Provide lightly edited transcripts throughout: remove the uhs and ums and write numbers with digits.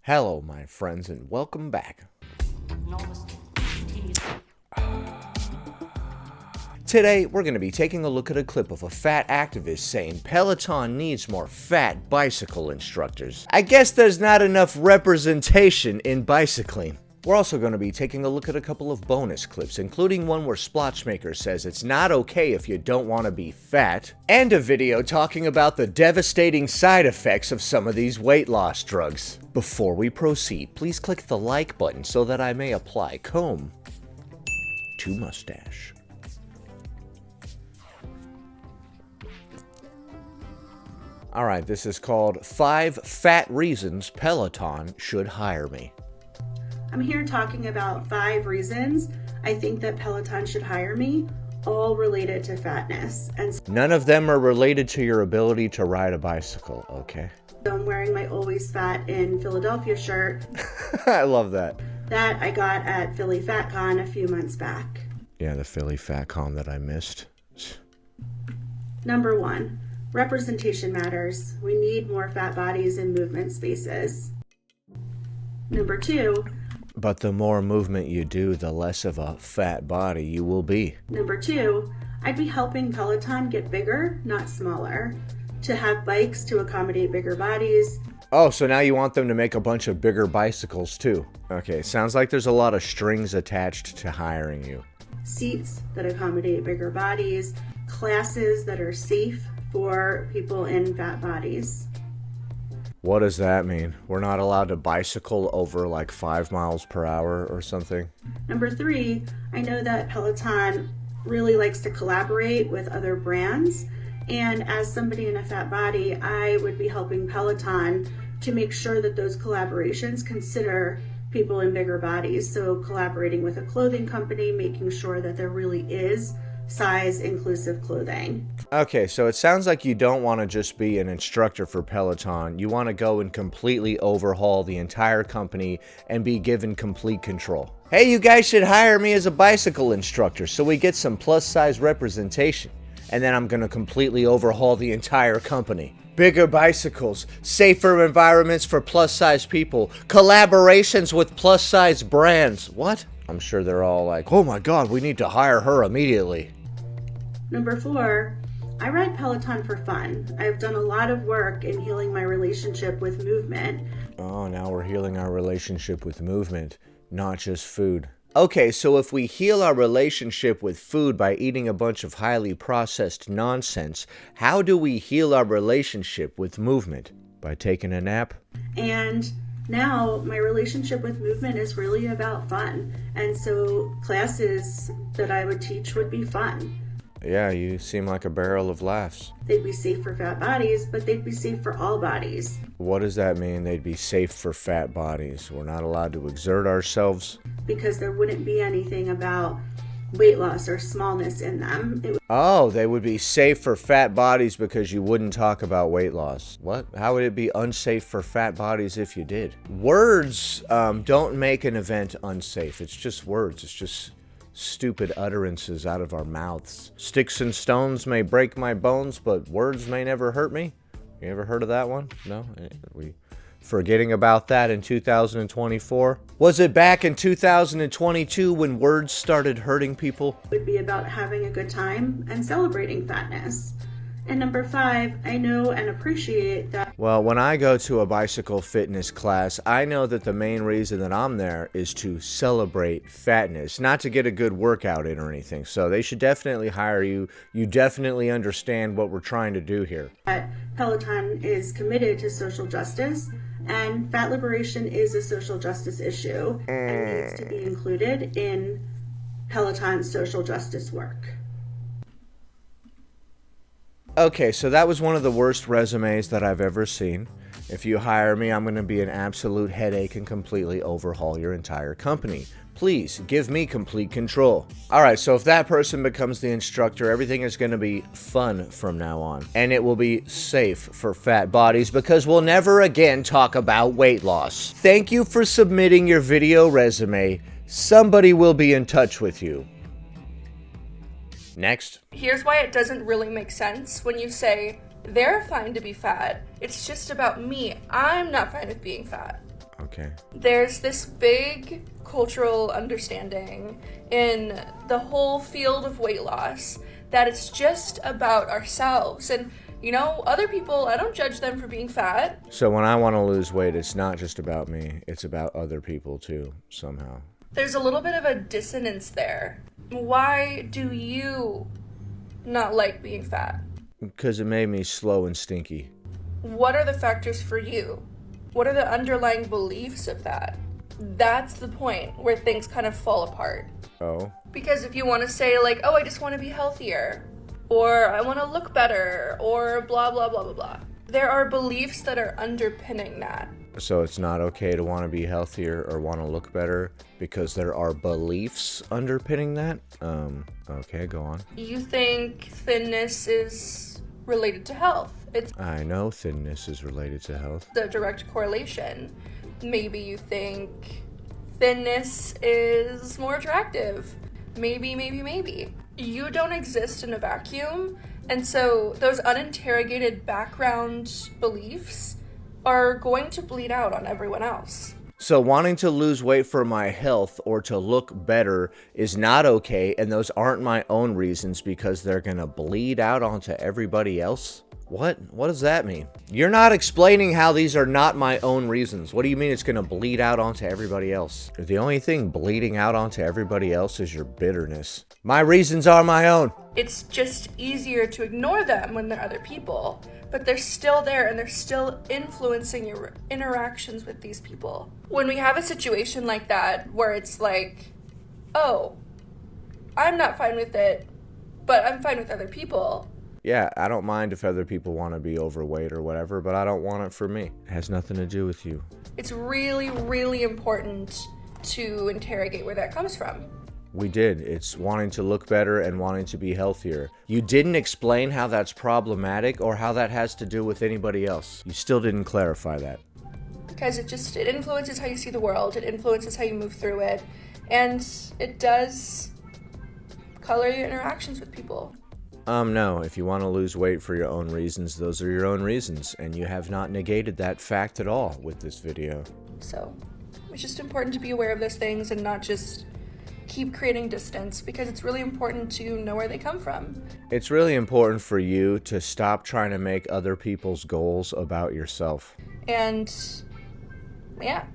Hello, my friends, and welcome back. Today, we're going to be taking a look at a clip of a fat activist saying Peloton needs more fat bicycle instructors. I guess there's not enough representation in bicycling. We're also going to be taking a look at a couple of bonus clips, including one where Splotchmaker says it's not okay if you don't want to be fat, and a video talking about the devastating side effects of some of these weight loss drugs. Before we proceed, please click the like button so that I may apply comb to mustache. Alright, this is called 5 Fat Reasons Peloton Should Hire Me. I'm here talking about 5 reasons I think that Peloton should hire me, all related to fatness. And none of them are related to your ability to ride a bicycle, okay? So I'm wearing my Always Fat in Philadelphia shirt. I love that. That I got at Philly FatCon a few months back. Yeah, the Philly FatCon that I missed. Number 1, representation matters. We need more fat bodies in movement spaces. Number 2, but the more movement you do, the less of a fat body you will be. Number 2, I'd be helping Peloton get bigger, not smaller, to have bikes to accommodate bigger bodies. Oh, so now you want them to make a bunch of bigger bicycles too. Okay, sounds like there's a lot of strings attached to hiring you. Seats that accommodate bigger bodies, classes that are safe for people in fat bodies. What does that mean? We're not allowed to bicycle over like 5 miles per hour or something? Number 3, I know that Peloton really likes to collaborate with other brands. And as somebody in a fat body, I would be helping Peloton to make sure that those collaborations consider people in bigger bodies. So collaborating with a clothing company, making sure that there really is size inclusive clothing. Okay, so it sounds like you don't want to just be an instructor for Peloton. You want to go and completely overhaul the entire company and be given complete control. Hey, you guys should hire me as a bicycle instructor so we get some plus size representation. And then I'm going to completely overhaul the entire company. Bigger bicycles, safer environments for plus size people, collaborations with plus size brands. What? I'm sure they're all like, oh my god, we need to hire her immediately. Number 4, I ride Peloton for fun. I've done a lot of work in healing my relationship with movement. Oh, now we're healing our relationship with movement, not just food. Okay, so if we heal our relationship with food by eating a bunch of highly processed nonsense, how do we heal our relationship with movement? By taking a nap? And now my relationship with movement is really about fun. And so classes that I would teach would be fun. Yeah, you seem like a barrel of laughs. They'd be safe for fat bodies, but they'd be safe for all bodies. What does that mean, they'd be safe for fat bodies? We're not allowed to exert ourselves? Because there wouldn't be anything about weight loss or smallness in them. Oh, they would be safe for fat bodies because you wouldn't talk about weight loss. What? How would it be unsafe for fat bodies if you did? Words don't make an event unsafe. It's just words. It's just stupid utterances out of our mouths. Sticks and stones may break my bones, but words may never hurt me. You ever heard of that one? No? We forgetting about that in 2024? Was it back in 2022 when words started hurting people? It would be about having a good time and celebrating fatness. And number 5, I know and appreciate that. Well, when I go to a bicycle fitness class, I know that the main reason that I'm there is to celebrate fatness, not to get a good workout in or anything. So they should definitely hire you. You definitely understand what we're trying to do here. Peloton is committed to social justice, and fat liberation is a social justice issue and needs to be included in Peloton's social justice work. Okay, so that was one of the worst resumes that I've ever seen. If you hire me, I'm going to be an absolute headache and completely overhaul your entire company. Please, give me complete control. Alright, so if that person becomes the instructor, everything is going to be fun from now on. And it will be safe for fat bodies because we'll never again talk about weight loss. Thank you for submitting your video resume. Somebody will be in touch with you. Next. Here's why it doesn't really make sense when you say, they're fine to be fat. It's just about me. I'm not fine with being fat. Okay. There's this big cultural understanding in the whole field of weight loss that it's just about ourselves. And, you know, other people, I don't judge them for being fat. So when I want to lose weight, it's not just about me, it's about other people too, somehow. There's a little bit of a dissonance there. Why do you not like being fat? Because it made me slow and stinky. What are the factors for you? What are the underlying beliefs of that? That's the point where things kind of fall apart. Oh? Because if you want to say, like, oh, I just want to be healthier, or I want to look better, or blah, blah, blah, blah, blah. There are beliefs that are underpinning that. So it's not okay to want to be healthier or want to look better because there are beliefs underpinning that? Okay, go on. You think thinness is related to health. It's I know thinness is related to health. the direct correlation. Maybe you think thinness is more attractive. Maybe. You don't exist in a vacuum, and so those uninterrogated background beliefs are going to bleed out on everyone else. So wanting to lose weight for my health or to look better is not okay, and those aren't my own reasons because they're gonna bleed out onto everybody else? What? What does that mean? You're not explaining how these are not my own reasons. What do you mean it's gonna bleed out onto everybody else? The only thing bleeding out onto everybody else is your bitterness. My reasons are my own. It's just easier to ignore them when they're other people, but they're still there and they're still influencing your interactions with these people. When we have a situation like that where it's like, oh, I'm not fine with it, but I'm fine with other people. Yeah, I don't mind if other people want to be overweight or whatever, but I don't want it for me. It has nothing to do with you. It's really, really important to interrogate where that comes from. We did. It's wanting to look better and wanting to be healthier. You didn't explain how that's problematic or how that has to do with anybody else. You still didn't clarify that. Because it influences how you see the world, it influences how you move through it, and it does color your interactions with people. No, if you want to lose weight for your own reasons, those are your own reasons, and you have not negated that fact at all with this video. So, it's just important to be aware of those things and not just keep creating distance, because it's really important to know where they come from. It's really important for you to stop trying to make other people's goals about yourself. And, yeah.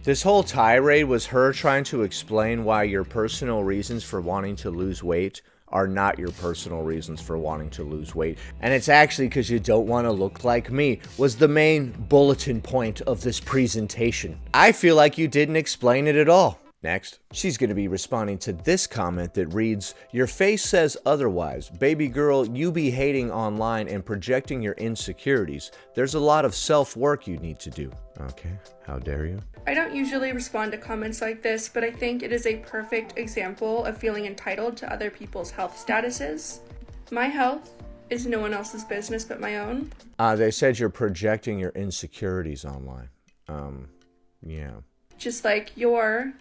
This whole tirade was her trying to explain why your personal reasons for wanting to lose weight are not your personal reasons for wanting to lose weight. And it's actually because you don't want to look like me, was the main bulletin point of this presentation. I feel like you didn't explain it at all. Next, she's going to be responding to this comment that reads, "Your face says otherwise. Baby girl, you be hating online and projecting your insecurities. There's a lot of self-work you need to do." Okay, how dare you? I don't usually respond to comments like this, but I think it is a perfect example of feeling entitled to other people's health statuses. My health is no one else's business but my own. They said you're projecting your insecurities online. Yeah. Just like your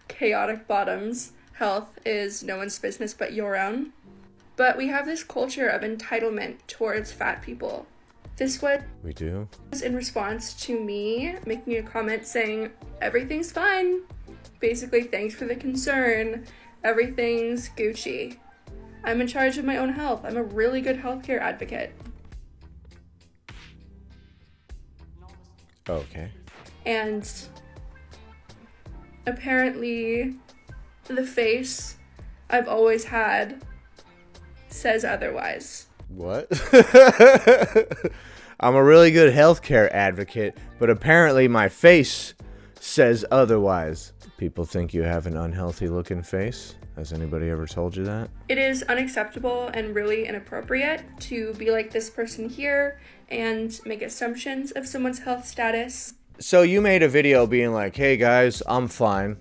chaotic bottom's health is no one's business but your own. But we have this culture of entitlement towards fat people. This was We do? in response to me making a comment saying, everything's fine. Basically, thanks for the concern. Everything's Gucci. I'm in charge of my own health. I'm a really good healthcare advocate. Okay. And apparently, the face I've always had says otherwise. What? I'm a really good healthcare advocate, but apparently my face says otherwise. People think you have an unhealthy looking face? Has anybody ever told you that? It is unacceptable and really inappropriate to be like this person here and make assumptions of someone's health status. So you made a video being like, "Hey guys, I'm fine."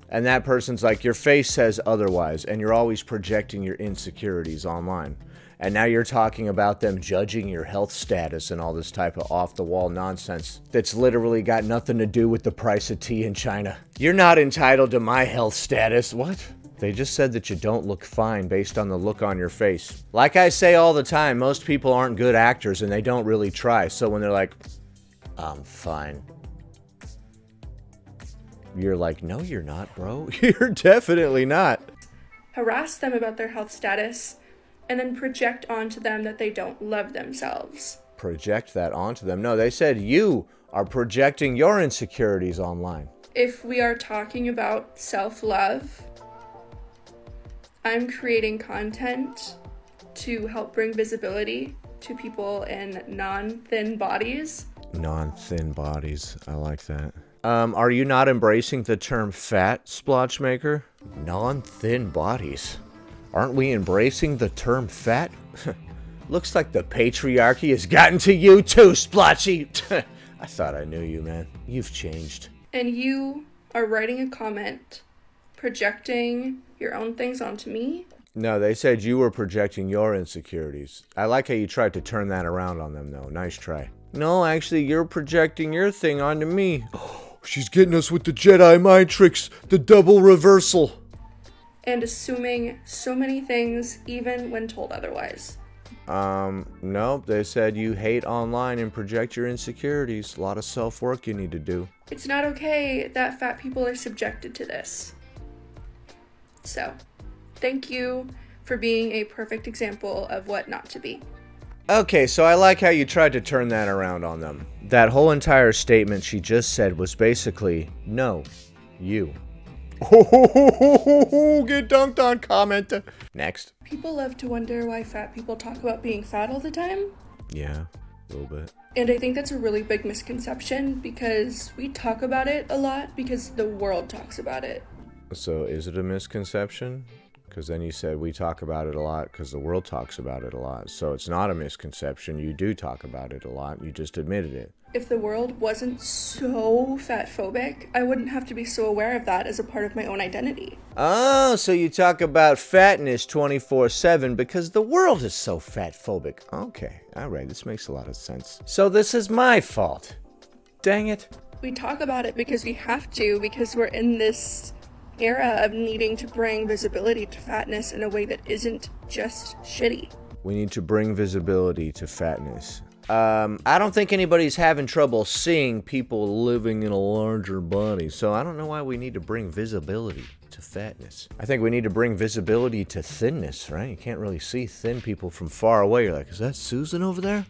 And that person's like, "Your face says otherwise," and you're always projecting your insecurities online. And now you're talking about them judging your health status and all this type of off-the-wall nonsense that's literally got nothing to do with the price of tea in China. You're not entitled to my health status. What? They just said that you don't look fine based on the look on your face. Like I say all the time, most people aren't good actors and they don't really try. So when they're like, "I'm fine," You're like, no, you're not, bro. You're definitely not. Harass them about their health status, and then project onto them that they don't love themselves. Project that onto them. No, they said you are projecting your insecurities online. If we are talking about self-love, I'm creating content to help bring visibility to people in non-thin bodies. Non-thin bodies. I like that. Are you not embracing the term fat, splotch maker? Non-thin bodies. Aren't we embracing the term fat? Looks like the patriarchy has gotten to you too, Splotchy. I thought I knew you, man. You've changed. And you are writing a comment, projecting your own things onto me. No, they said you were projecting your insecurities. I like how you tried to turn that around on them, though. Nice try. No, actually, you're projecting your thing onto me. She's getting us with the Jedi mind tricks, the double reversal. And assuming so many things, even when told otherwise. Nope, they said you hate online and project your insecurities. A lot of self-work you need to do. It's not okay that fat people are subjected to this. So, thank you for being a perfect example of what not to be. Okay, so I like how you tried to turn that around on them. That whole entire statement she just said was basically, no, you. Get dunked on, comment. Next. People love to wonder why fat people talk about being fat all the time. Yeah, a little bit. And I think that's a really big misconception because we talk about it a lot because the world talks about it. So is it a misconception? Because then you said we talk about it a lot because the world talks about it a lot. So it's not a misconception. You do talk about it a lot. You just admitted it. If the world wasn't so fatphobic, I wouldn't have to be so aware of that as a part of my own identity. Oh, so you talk about fatness 24/7 because the world is so fatphobic. Okay, all right, this makes a lot of sense. So this is my fault. Dang it. We talk about it because we have to, because we're in this era of needing to bring visibility to fatness in a way that isn't just shitty. We need to bring visibility to fatness. I don't think anybody's having trouble seeing people living in a larger body, so I don't know why we need to bring visibility to fatness. I think we need to bring visibility to thinness, right? You can't really see thin people from far away. You're like, is that Susan over there?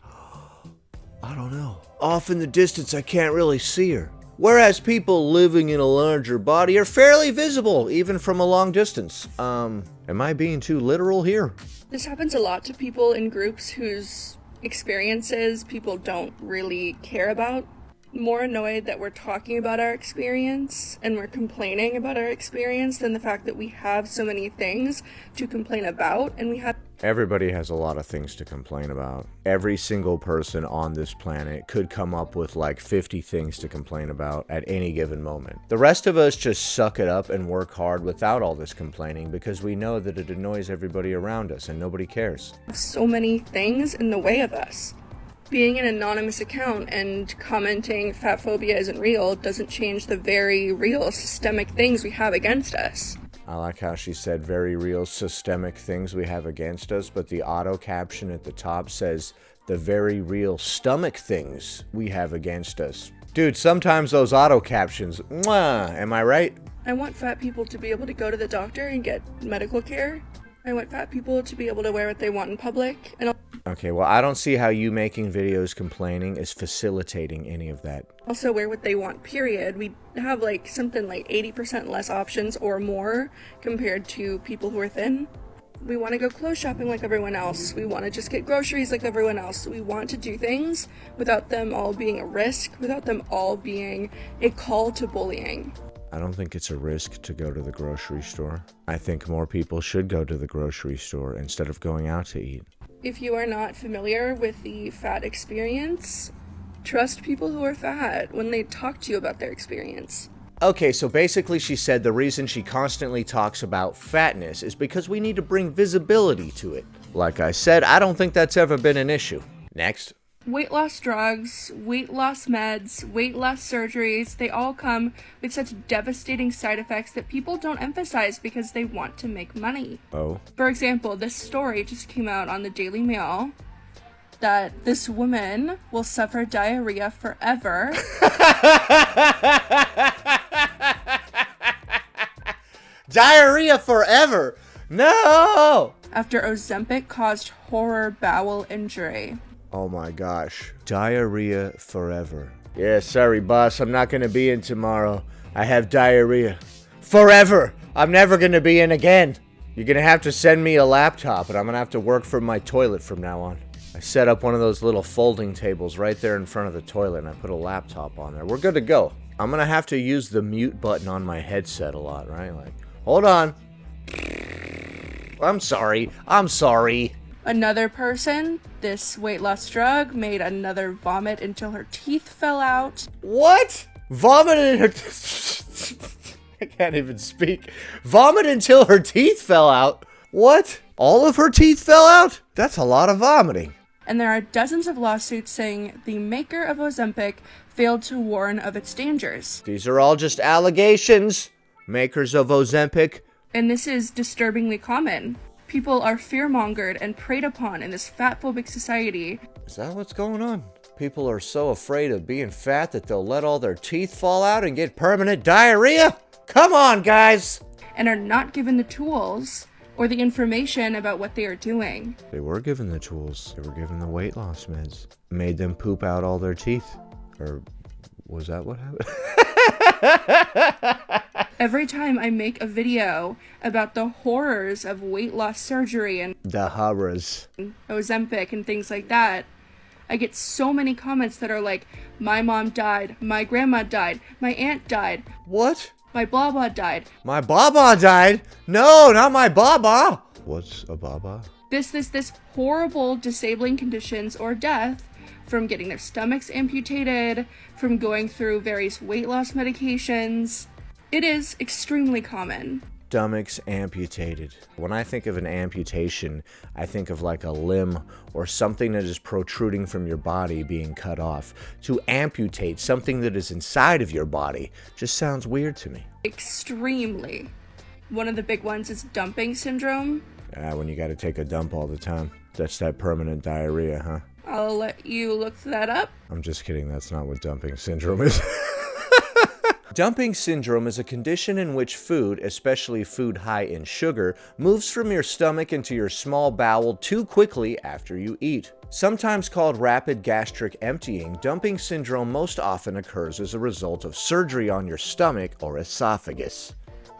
I don't know. Off in the distance, I can't really see her. Whereas people living in a larger body are fairly visible, even from a long distance. Am I being too literal here? This happens a lot to people in groups whose experiences people don't really care about. More annoyed that we're talking about our experience and we're complaining about our experience than the fact that we have so many things to complain about, and we have... Everybody has a lot of things to complain about. Every single person on this planet could come up with like 50 things to complain about at any given moment. The rest of us just suck it up and work hard without all this complaining because we know that it annoys everybody around us and nobody cares. So many things in the way of us. Being an anonymous account and commenting fat phobia isn't real doesn't change the very real systemic things we have against us. I like how she said very real systemic things we have against us, but the auto caption at the top says the very real stomach things we have against us. Dude, sometimes those auto captions, mwah, am I right? I want fat people to be able to go to the doctor and get medical care. I want fat people to be able to wear what they want in public. And okay, well, I don't see how you making videos complaining is facilitating any of that. also wear what they want, period. We have like something like 80% less options or more compared to people who are thin. We want to go clothes shopping like everyone else. We want to just get groceries like everyone else. We want to do things without them all being a risk, without them all being a call to bullying. I don't think it's a risk to go to the grocery store. I think more people should go to the grocery store instead of going out to eat. If you are not familiar with the fat experience, trust people who are fat when they talk to you about their experience. Okay, so basically she said the reason she constantly talks about fatness is because we need to bring visibility to it. Like I said, I don't think that's ever been an issue. Next. Weight loss drugs, weight loss meds, weight loss surgeries, they all come with such devastating side effects that people don't emphasize because they want to make money. Oh. For example, this story just came out on the Daily Mail that this woman will suffer diarrhea forever. Diarrhea forever! No! After Ozempic caused horror bowel injury. Oh my gosh. Diarrhea forever. Yeah, sorry, boss. I'm not gonna be in tomorrow. I have diarrhea. Forever! I'm never gonna be in again. You're gonna have to send me a laptop, and I'm gonna have to work from my toilet from now on. I set up one of those little folding tables right there in front of the toilet, and I put a laptop on there. We're good to go. I'm gonna have to use the mute button on my headset a lot, right? Like, hold on. I'm sorry. Another person, this weight loss drug made another vomit until her teeth fell out. What? Vomited her... I can't even speak. Vomit until her teeth fell out? What? All of her teeth fell out? That's a lot of vomiting. And there are dozens of lawsuits saying the maker of Ozempic failed to warn of its dangers. These are all just allegations. Makers of Ozempic. And this is disturbingly common. People are fear-mongered and preyed upon in this fatphobic society. Is that what's going on? People are so afraid of being fat that they'll let all their teeth fall out and get permanent diarrhea? Come on, guys! And are not given the tools or the information about what they are doing. They were given the tools. They were given the weight loss meds. Made them poop out all their teeth. Or was that what happened? Every time I make a video about the horrors of weight loss surgery and the horrors. Ozempic and things like that, I get so many comments that are like, my mom died, my grandma died, my aunt died. What? My blah died. My baba died? No, not my baba. What's a baba? This horrible disabling conditions or death from getting their stomachs amputated, from going through various weight loss medications. It is extremely common. Stomachs amputated. When I think of an amputation, I think of like a limb or something that is protruding from your body being cut off. To amputate something that is inside of your body just sounds weird to me. Extremely. One of the big ones is dumping syndrome. When you gotta take a dump all the time. That's that permanent diarrhea, huh? I'll let you look that up. I'm just kidding, that's not what dumping syndrome is. Dumping syndrome is a condition in which food, especially food high in sugar, moves from your stomach into your small bowel too quickly after you eat. Sometimes called rapid gastric emptying, dumping syndrome most often occurs as a result of surgery on your stomach or esophagus.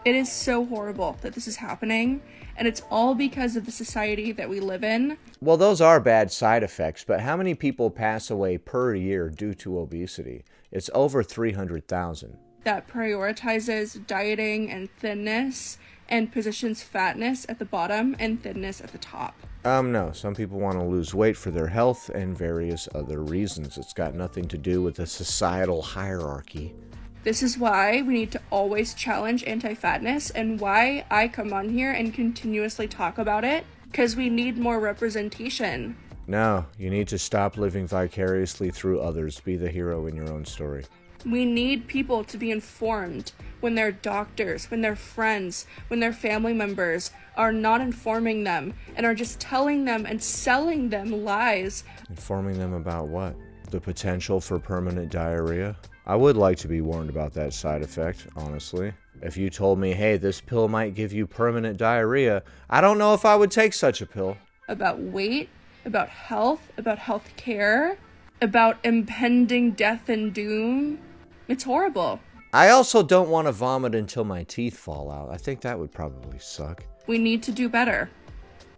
It is so horrible that this is happening, and it's all because of the society that we live in. Well, those are bad side effects, but how many people pass away per year due to obesity? It's over 300,000. That prioritizes dieting and thinness and positions fatness at the bottom and thinness at the top. No. Some people want to lose weight for their health and various other reasons. It's got nothing to do with the societal hierarchy. This is why we need to always challenge anti-fatness and why I come on here and continuously talk about it, because we need more representation. No, you need to stop living vicariously through others. Be the hero in your own story. We need people to be informed when their doctors, when their friends, when their family members are not informing them and are just telling them and selling them lies. Informing them about what? The potential for permanent diarrhea? I would like to be warned about that side effect, honestly. If you told me, hey, this pill might give you permanent diarrhea, I don't know if I would take such a pill. About weight, about health care, about impending death and doom. It's horrible. I also don't want to vomit until my teeth fall out. I think that would probably suck. We need to do better.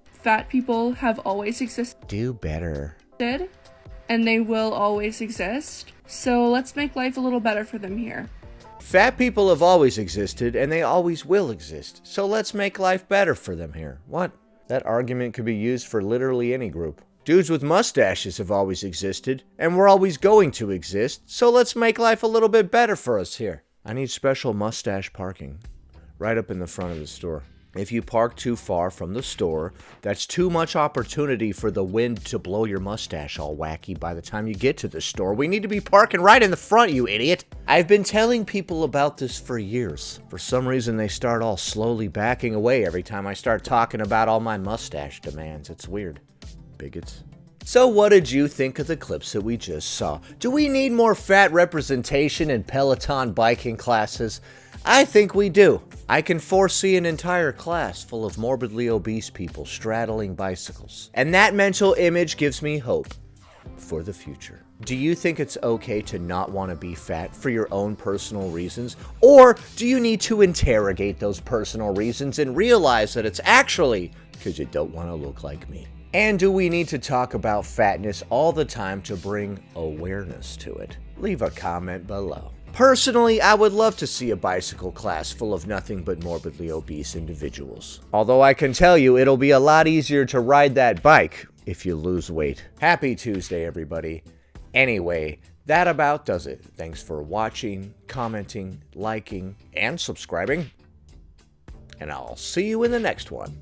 Fat people have always existed. Do better. And they will always exist. So let's make life a little better for them here. Fat people have always existed, and they always will exist. So let's make life better for them here. What? That argument could be used for literally any group. Dudes with mustaches have always existed, and we're always going to exist, so let's make life a little bit better for us here. I need special mustache parking, right up in the front of the store. If you park too far from the store, that's too much opportunity for the wind to blow your mustache all wacky by the time you get to the store. We need to be parking right in the front, you idiot. I've been telling people about this for years. For some reason, they start all slowly backing away every time I start talking about all my mustache demands. It's weird. Bigots. So what did you think of the clips that we just saw? Do we need more fat representation in Peloton biking classes? I think we do. I can foresee an entire class full of morbidly obese people straddling bicycles. And that mental image gives me hope for the future. Do you think it's okay to not want to be fat for your own personal reasons? Or do you need to interrogate those personal reasons and realize that it's actually because you don't want to look like me? And do we need to talk about fatness all the time to bring awareness to it? Leave a comment below. Personally, I would love to see a bicycle class full of nothing but morbidly obese individuals. Although I can tell you it'll be a lot easier to ride that bike if you lose weight. Happy Tuesday, everybody. Anyway, that about does it. Thanks for watching, commenting, liking, and subscribing. And I'll see you in the next one.